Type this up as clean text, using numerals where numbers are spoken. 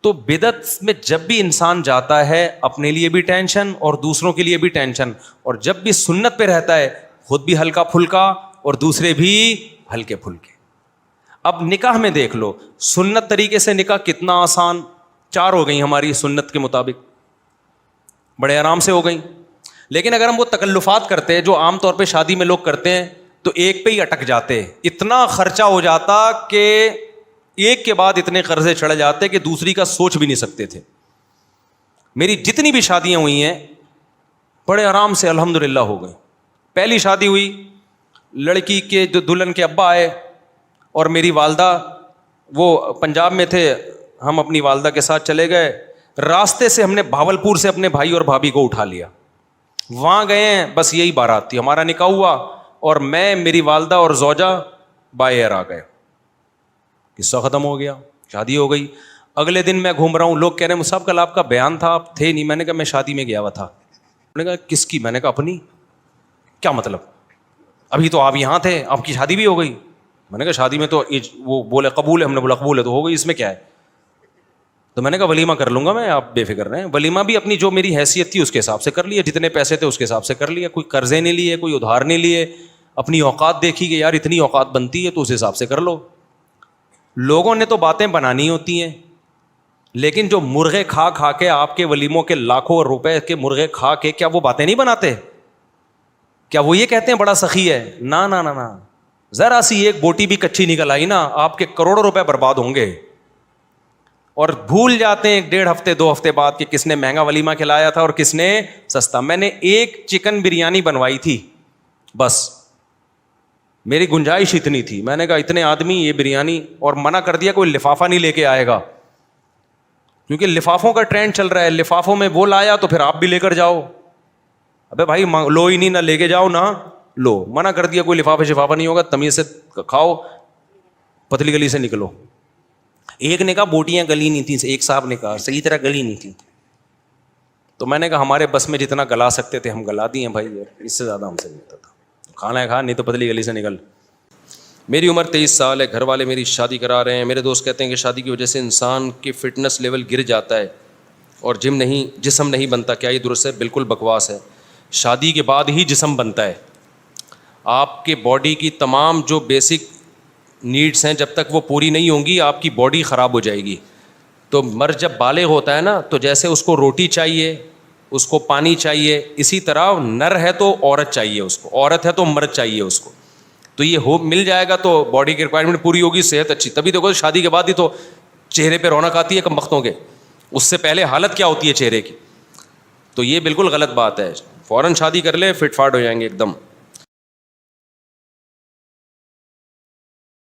تو بدعت میں جب بھی انسان جاتا ہے اپنے لیے بھی ٹینشن اور دوسروں کے لیے بھی ٹینشن, اور جب بھی سنت پہ رہتا ہے خود بھی ہلکا پھلکا اور دوسرے بھی ہلکے پھلکے. اب نکاح میں دیکھ لو, سنت طریقے سے نکاح کتنا آسان, 4 ہو گئی ہماری سنت کے مطابق, بڑے آرام سے ہو گئی. لیکن اگر ہم وہ تکلفات کرتے جو عام طور پہ شادی میں لوگ کرتے ہیں تو ایک پہ ہی اٹک جاتے, اتنا خرچہ ہو جاتا کہ ایک کے بعد اتنے قرضے چڑھ جاتے کہ دوسری کا سوچ بھی نہیں سکتے تھے. میری جتنی بھی شادیاں ہوئی ہیں بڑے آرام سے الحمدللہ ہو گئی. پہلی شادی ہوئی, لڑکی کے جو دلہن کے ابا آئے اور میری والدہ, وہ پنجاب میں تھے, ہم اپنی والدہ کے ساتھ چلے گئے. راستے سے ہم نے بھاولپور سے اپنے بھائی اور بھابھی کو اٹھا لیا, وہاں گئے ہیں, بس یہی بارات تھی, ہمارا نکاح ہوا اور میں, میری والدہ اور زوجہ بائی ایئر آ گئے. قصہ ختم ہو گیا, شادی ہو گئی. اگلے دن میں گھوم رہا ہوں, لوگ کہہ رہے ہیں صاحب کل آپ کا بیان تھا, آپ تھے نہیں. میں نے کہا میں شادی میں گیا ہوا تھا. انہوں نے کہا کس کی؟ میں نے کہا اپنی. کیا مطلب؟ ابھی تو آپ یہاں تھے, آپ کی شادی بھی ہو گئی. میں نے کہا شادی میں تو وہ بولے قبول ہے, ہم نے بولا قبول ہے تو ہو گئی, اس میں کیا ہے. تو میں نے کہا ولیمہ کر لوں گا میں, آپ بے فکر رہیں. ولیمہ بھی اپنی جو میری حیثیت تھی اس کے حساب سے کر لیا, جتنے پیسے تھے اس کے حساب سے کر لیا, کوئی قرضے نہیں لیے, کوئی ادھار نہیں لیے, اپنی اوقات دیکھی کہ یار اتنی اوقات بنتی ہے تو اس حساب سے کر لو. لوگوں نے تو باتیں بنانی ہوتی ہیں, لیکن جو مرغے کھا کھا کے آپ کے ولیموں کے لاکھوں روپے کے مرغے کھا کے, کیا وہ باتیں نہیں بناتے؟ کیا وہ یہ کہتے ہیں بڑا سخی ہے؟ نا نا نا نا, ذرا سی ایک بوٹی بھی کچی نکل آئی نا, آپ کے کروڑوں روپے برباد ہوں گے. اور بھول جاتے ہیں 1.5 ہفتے 2 ہفتے بعد کہ کس نے مہنگا ولیمہ کھلایا تھا اور کس نے سستا. میں نے ایک چکن بریانی بنوائی تھی, بس میری گنجائش اتنی تھی. میں نے کہا اتنے آدمی یہ بریانی, اور منع کر دیا کوئی لفافہ نہیں لے کے آئے گا, کیونکہ لفافوں کا ٹرینڈ چل رہا ہے. لفافوں میں وہ لایا تو پھر آپ بھی لے کر جاؤ. ابے بھائی لو ہی نہیں, نہ لے کے جاؤ نہ لو. منع کر دیا کوئی لفافہ شفافہ نہیں ہوگا, تمیز سے کھاؤ, پتلی گلی سے نکلو. ایک نے کہا بوٹیاں گلی نہیں تھیں, ایک صاحب نے کہا صحیح طرح گلی نہیں تھی. تو میں نے کہا ہمارے بس میں جتنا گلا سکتے تھے ہم گلا دیے بھائی, اس سے زیادہ ہم سے نہیں ہوتا تھا. کھانا ہے کھا, نہیں تو پتلی گلی سے نکل. میری عمر 23 سال ہے, گھر والے میری شادی کرا رہے ہیں. میرے دوست کہتے ہیں کہ شادی کی وجہ سے انسان کی فٹنس لیول گر جاتا ہے اور جسم نہیں بنتا. کیا یہ درست ہے؟ بالکل بکواس ہے. شادی کے بعد ہی جسم بنتا ہے. آپ کے باڈی کی تمام جو بیسک نیڈس ہیں جب تک وہ پوری نہیں ہوں گی آپ کی باڈی خراب ہو جائے گی. تو مرد جب بالغ ہوتا ہے نا, تو جیسے اس کو روٹی چاہیے, اس کو پانی چاہیے, اسی طرح نر ہے تو عورت چاہیے اس کو, عورت ہے تو مرد چاہیے اس کو. تو یہ مل جائے گا تو باڈی کی ریکوائرمنٹ پوری ہوگی, صحت اچھی. تبھی دیکھو شادی کے بعد ہی تو چہرے پہ رونق آتی ہے کم بختوں کے, اس سے پہلے حالت کیا ہوتی ہے چہرے کی. تو یہ بالکل غلط بات ہے. فوراً شادی کر لے, فٹ فاٹ ہو جائیں گے ایک دم.